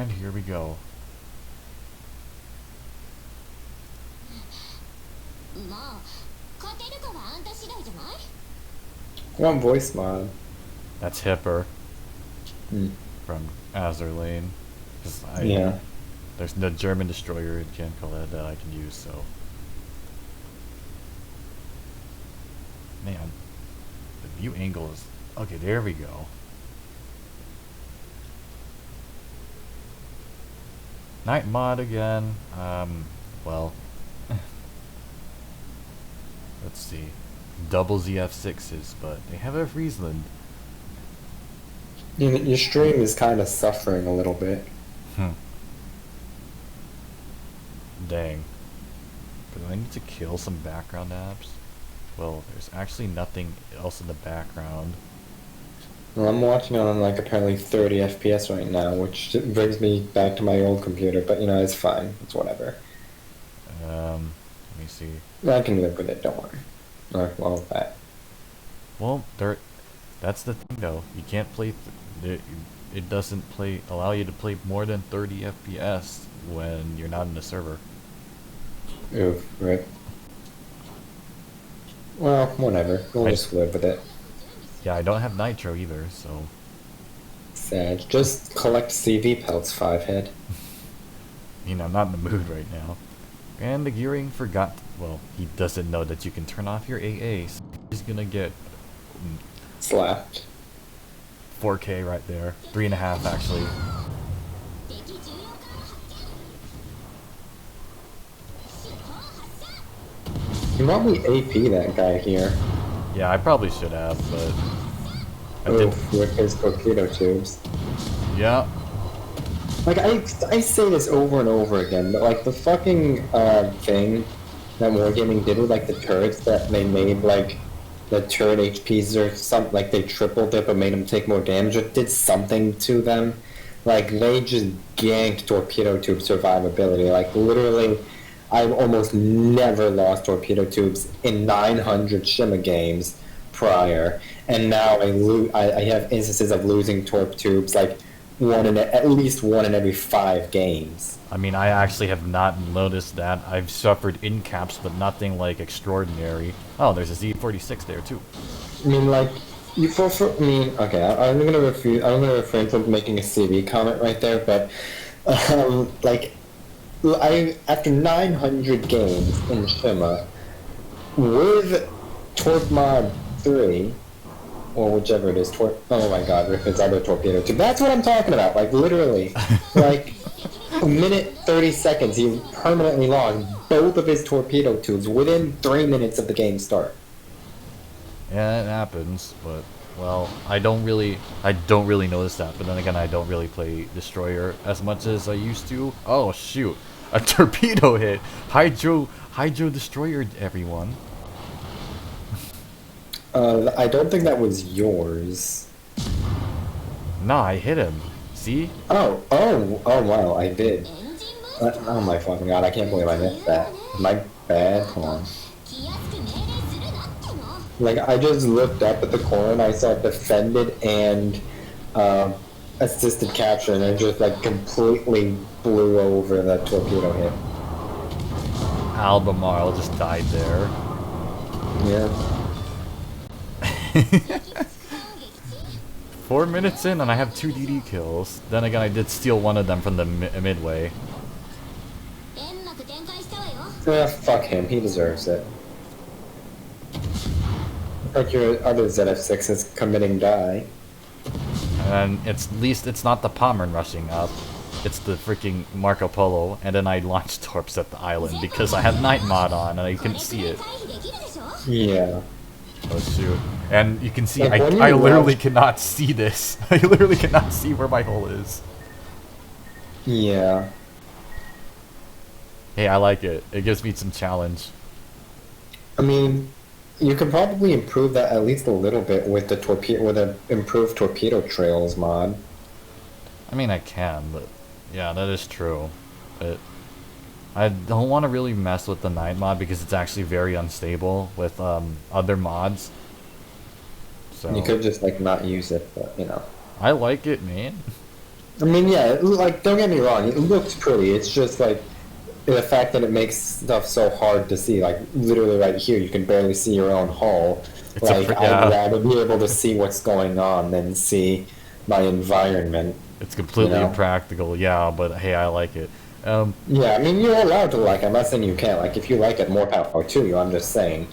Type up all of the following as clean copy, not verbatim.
And here we go. One voice mod. That's Hipper Hmm. from Azur Lane. Yeah. There's no German destroyer in Jan Khaled that I can use, so. Man, the view angle is. Okay, there we go. Night mod again. Well. Let's see. Double ZF-6's, but they have a Friesland. Your stream is kind of suffering a little bit. Dang. Do I need to kill some background apps? Well, there's actually nothing else in the background. Well, I'm watching on like apparently 30 FPS right now, which brings me back to my old computer, but you know, it's fine. It's whatever. Let me see. I can live with it, don't worry. Alright, well, with that. Well, that's the thing though. You can't play. It doesn't allow you to play more than 30 FPS when you're not in the server. Oof, right. Well, whatever. We'll just live with it. Yeah, I don't have nitro either, so. Sad. Just collect CV pelts, 5-head. You know, I'm not in the mood right now. And the gearing forgot. Well, he doesn't know that you can turn off your AA, so he's gonna get Slapped. 4K right there. 3.5 actually. You probably AP that guy here. Yeah, I probably should have, but I did. Oof, with his torpedo tubes. Yeah. Like, I say this over and over again, but like the fucking thing that Wargaming did with like the turrets that they made, like the turret HPs or something, like they tripled it but made them take more damage, it did something to them. Like they just ganked torpedo tube survivability. Like literally, I've almost never lost torpedo tubes in 900 Shima games prior, and now I have instances of losing torp tubes like at least one in every 5 games. I mean, I actually have not noticed that. I've suffered in caps, but nothing like extraordinary. Oh, there's a Z-46 there too. I mean, like, I mean, okay, I'm gonna refrain from making a CV comment right there, but, like, after 900 games in Shima, with Torp Mod 3, or whichever it is, oh my god, if it's other torpedo tube, that's what I'm talking about, like, literally, like, a minute 30 seconds, he permanently lost both of his torpedo tubes within 3 minutes of the game start. Yeah, it happens, but well, I don't really notice that. But then again, I don't really play Destroyer as much as I used to. Oh shoot, a torpedo hit! Hydro Destroyer, everyone. I don't think that was yours. Nah, I hit him. See? Oh wow, I did. Oh my fucking god, I can't believe I missed that. My bad, hold on. Like, I just looked up at the corner and I saw defended and assisted capture, and it just like completely blew over the torpedo hit. Albemarle just died there. Yeah. 4 minutes in and I have 2 DD kills. Then again, I did steal one of them from the midway. Fuck him, he deserves it. Like your other ZF-6 is committing die. And at least it's not the Pommern rushing up. It's the freaking Marco Polo, and then I launched torps at the island because I had night mod on and I couldn't see it. Yeah. Oh shoot. And you can see, like I literally cannot see this. I literally cannot see where my hole is. Yeah. Hey, I like it. It gives me some challenge. I mean, you can probably improve that at least a little bit with the improved torpedo trails mod. I mean, I can, but yeah, that is true. But I don't want to really mess with the night mod because it's actually very unstable with other mods. So you could just like not use it, but you know. I like it, man. I mean, yeah, like, don't get me wrong, it looks pretty. It's just like the fact that it makes stuff so hard to see. Like, literally right here, you can barely see your own hull. It's Like, I'd yeah. rather be able to see what's going on than see my environment, It's you completely know? impractical, yeah, but hey, I like it. Yeah, I mean, you're allowed to like it. I'm not saying you can't. Like, if you like it, more power to you. I'm just saying,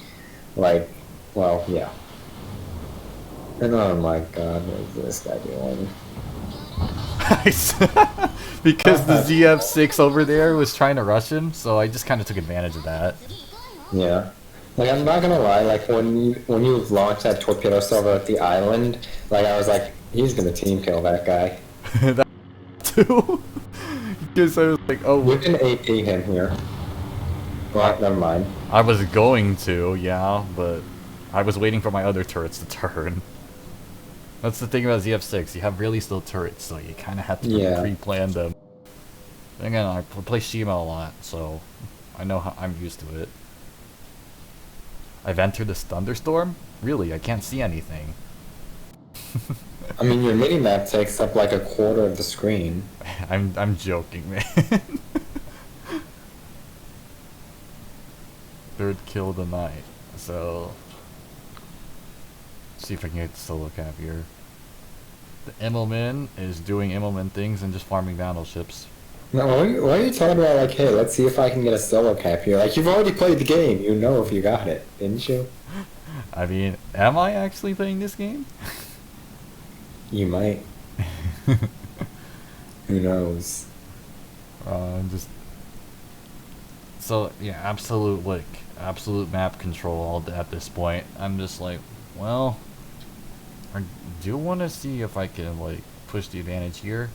like, well, yeah. And oh my god, what is this guy doing? Because the ZF-6 over there was trying to rush him, so I just kind of took advantage of that. Yeah. Like, I'm not gonna lie, like, when you launched that torpedo server at the island, like, I was like, he's gonna team kill that guy. That too. Because I was like, oh, You can AP him here. Well, never mind. I was going to, yeah, but I was waiting for my other turrets to turn. That's the thing about ZF-6, you have really slow turrets, so you kind of have to Yeah. pre-plan them. Then again, I play Shima a lot, so I know how I'm used to it. I've entered this thunderstorm? Really, I can't see anything. I mean, your mini-map takes up like a quarter of the screen. I'm joking, man. Third kill of the night. So, see if I can get the solo cap here. The Immelman is doing Immelman things and just farming battleships. Now, why are you talking about, like, hey, let's see if I can get a solo cap here? Like, you've already played the game. You know if you got it, didn't you? I mean, am I actually playing this game? You might. Who knows? Just so yeah, absolute map control all at this point. I'm just like, well, I do want to see if I can like push the advantage here,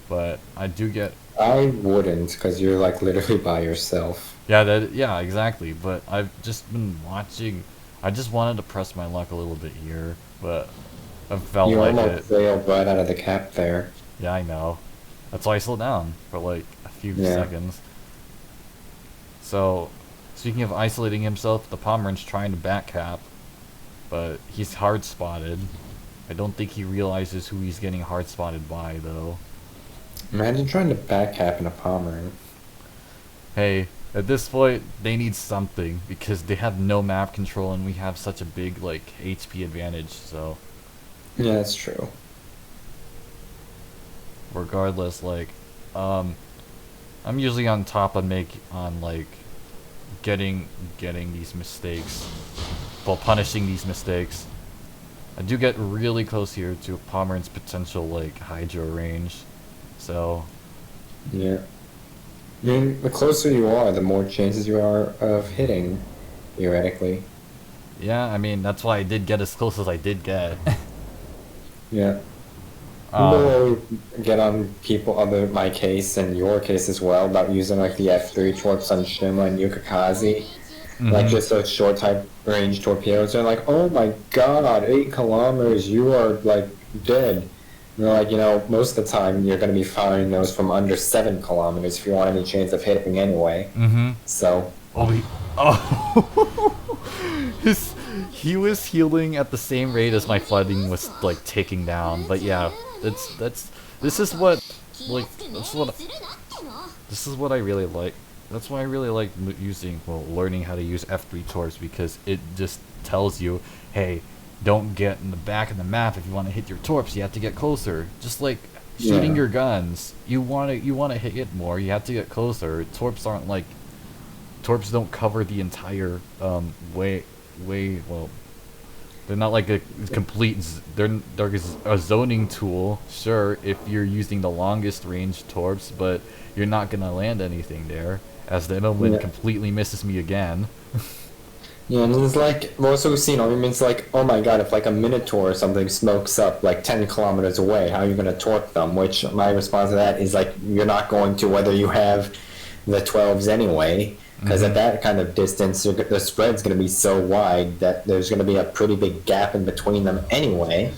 but I do get. I wouldn't, because you're, like, literally by yourself. Yeah, exactly. But I've just been watching. I just wanted to press my luck a little bit here, but I felt You like almost it. sailed right out of the cap there. Yeah, I know. That's why I slowed down for like a few Yeah. seconds. So, speaking of isolating himself, the Pomeran's trying to back cap, but he's hard spotted. I don't think he realizes who he's getting hard spotted by, though. Imagine trying to back cap in a Pomeran. Hey, at this point, they need something because they have no map control and we have such a big like HP advantage. So, Yeah, that's true. regardless, like, I'm usually on top of like getting these mistakes, while punishing these mistakes. I do get really close here to Pomeran's potential like Hydro range, so Yeah. I mean, the closer you are, the more chances you are of hitting, theoretically. yeah, I mean that's why I did get as close as I did get. Yeah. um, People get on people, other my case and your case as well, about using like the F3 torps on Shima and Yukikaze. Like mhm. just those short type range torpedoes. They're like, oh my god, 8 kilometers, you are like dead. And they're like, most of the time you're going to be firing those from under 7 kilometers if you want any chance of hitting anyway. Mhm. So, Oh, he was healing at the same rate as my flooding was like ticking down. But yeah, this is what like this is what I really like. That's why I really like learning how to use F3 torps, because it just tells you, hey, don't get in the back of the map. If you want to hit your torps, you have to get closer. Just like shooting yeah. your guns, you want to hit it more. You have to get closer. Torps don't cover the entire way. Well, they're not like a complete. They're a zoning tool, sure, if you're using the longest range torps, but you're not gonna land anything there, as the Immelman Yeah. completely misses me again. Yeah, and it's like, well, so we've seen, I mean, it's like, oh my god, if like a Minotaur or something smokes up like 10 kilometers away, how are you going to torque them? Which my response to that is like, you're not going to, whether you have the 12s anyway, because at that kind of distance, the spread's going to be so wide that there's going to be a pretty big gap in between them anyway.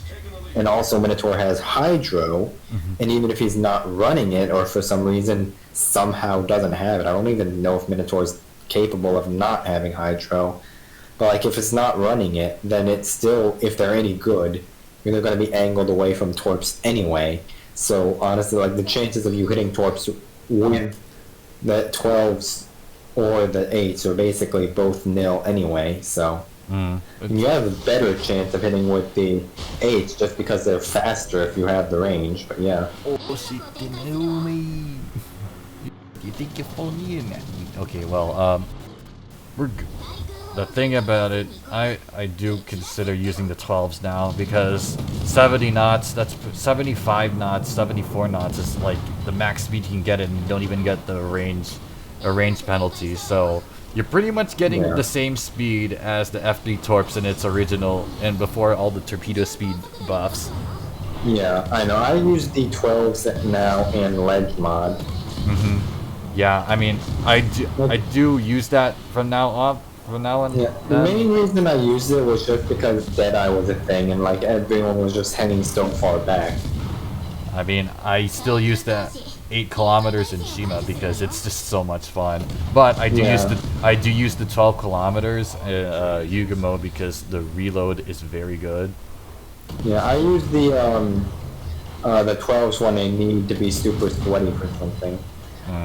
And also, Minotaur has Hydro, and even if he's not running it, or for some reason somehow doesn't have it, I don't even know if Minotaur's capable of not having Hydro. But like, if it's not running it, then it's still, if they're any good, they're going to be angled away from torps anyway. So honestly, like the chances of you hitting torps with the 12s or the 8s are basically both nil anyway. So and you have a better chance of hitting with the 8s just because they're faster if you have the range. But yeah. Oh shit, didn't know me. You think you're funny in that? Okay, well, we're good. The thing about it, I do consider using the 12s now because 70 knots, that's 75 knots, 74 knots is like the max speed you can get it, and you don't even get the range penalty. So you're pretty much getting the same speed as the F3 torps in its original and before all the torpedo speed buffs. Yeah, I know. I use the 12s now in ledge mod. Yeah, I mean, I do use that from now on. Yeah, the main reason I used it was just because Deadeye was a thing, and like everyone was just hanging so far back. I mean, I still use that 8 kilometers in Shima because it's just so much fun. But I do use the 12 kilometers Yuga mode because the reload is very good. Yeah, I use the 12s when I need to be super sweaty for something.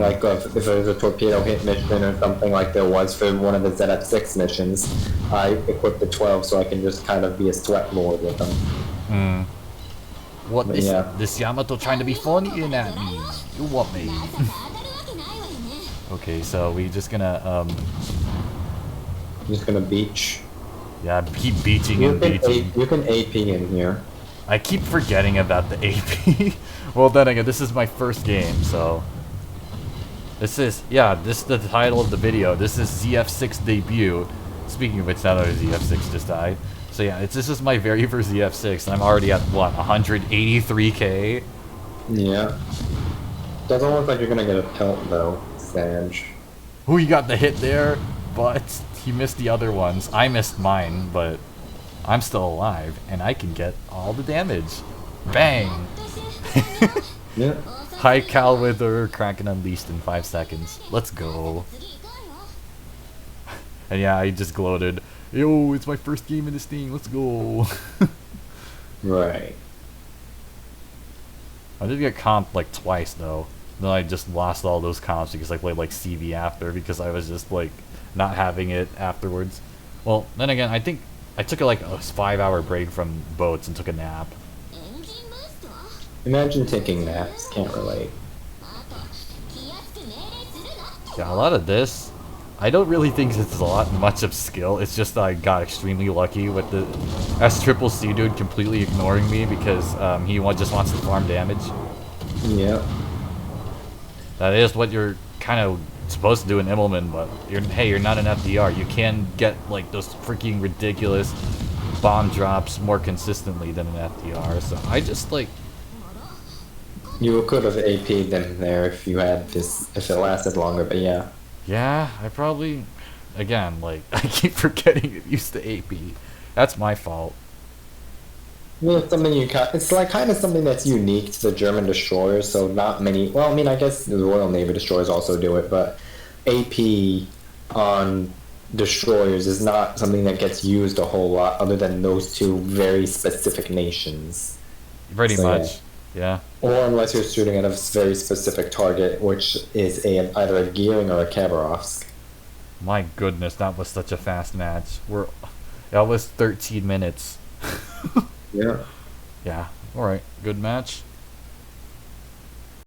Like if there's a torpedo hit mission or something like there was for one of the ZF-6 missions, I equip the 12 so I can just kind of be a sweat lord with them. What this Yamato trying to be funny in at me? You want me? Okay, so we just gonna beach. Yeah, keep beaching and beaching. You can AP in here. I keep forgetting about the AP. Well, then again, this is my first game, so. This is the title of the video. This is ZF-6 debut. Speaking of which, another ZF-6 just died. So yeah, this is my very first ZF-6, and I'm already at, what, 183k? Yeah. Doesn't look like you're gonna get a pelt, though, Sage. Who you got the hit there, but he missed the other ones. I missed mine, but I'm still alive, and I can get all the damage. Bang! Yeah. High cal wither, Kraken unleashed in 5 seconds. Let's go. And yeah, I just gloated. Yo, it's my first game in this thing. Let's go. Right. I did get comped like twice though. Then I just lost all those comps because I played like CV after because I was just like not having it afterwards. Well, then again, I think I took like a 5-hour break from boats and took a nap. Imagine taking naps. Can't relate. Yeah, a lot of this, I don't really think it's much of skill. It's just that I got extremely lucky with the S-Triple-C dude completely ignoring me because he just wants to farm damage. Yeah. That is what you're kind of supposed to do in Immelman, but you're not an FDR. You can get like those freaking ridiculous bomb drops more consistently than an FDR. So I just like. You could have AP'd them there if you had this, if it lasted longer, but yeah. Yeah, I probably, again, like, I keep forgetting it used to AP. That's my fault. I mean, it's like kind of something that's unique to the German destroyers, so not many, well, I mean, I guess the Royal Navy destroyers also do it, but AP on destroyers is not something that gets used a whole lot other than those two very specific nations. Pretty much. Yeah. Or unless you're shooting at a very specific target, which is either a Gearing or a Khabarovsk. My goodness, that was such a fast match. That was 13 minutes. Yeah. Yeah. All right. Good match.